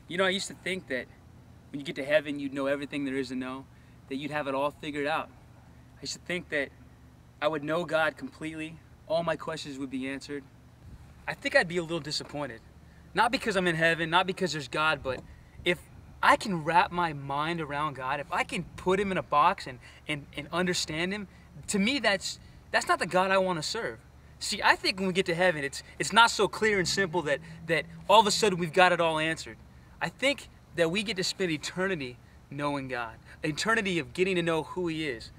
You know, I used to think that when you get to heaven, you'd know everything there is to know, that you'd have it all figured out. I used to think that I would know God completely, all my questions would be answered. I think I'd be a little disappointed. Not because I'm in heaven, not because there's God, but if I can wrap my mind around God, if I can put him in a box and understand him, to me that's not the God I want to serve. See, I think when we get to heaven, it's not so clear and simple that all of a sudden we've got it all answered. I think that we get to spend eternity knowing God, an eternity of getting to know who he is.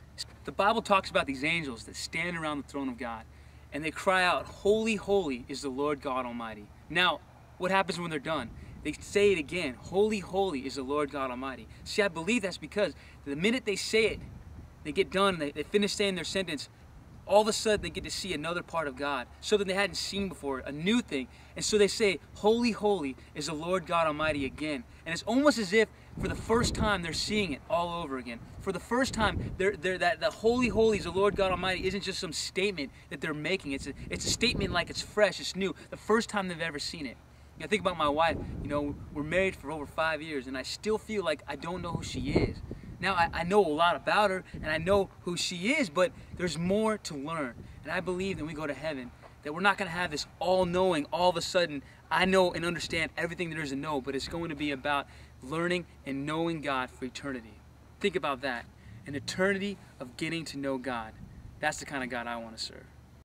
The Bible talks about these angels that stand around the throne of God and they cry out, "Holy, holy is the Lord God Almighty." Now, what happens when they're done? They say it again, "Holy, holy is the Lord God Almighty." See, I believe that's because the minute they say it, they get done, they finish saying their sentence, all of a sudden they get to see another part of God, something they hadn't seen before, a new thing. And so they say, "Holy, holy is the Lord God Almighty" again. And it's almost as if for the first time they're seeing it all over again. For the first time, that the "Holy, holy is the Lord God Almighty" isn't just some statement that they're making. It's a statement like it's fresh, it's new, the first time they've ever seen it. I think about my wife. You know, we're married for over 5 years, and I still feel like I don't know who she is. Now, I know a lot about her, and I know who she is, but there's more to learn. And I believe that when we go to heaven, that we're not going to have this all-knowing, all of a sudden, I know and understand everything there is to know, but it's going to be about learning and knowing God for eternity. Think about that. An eternity of getting to know God. That's the kind of God I want to serve.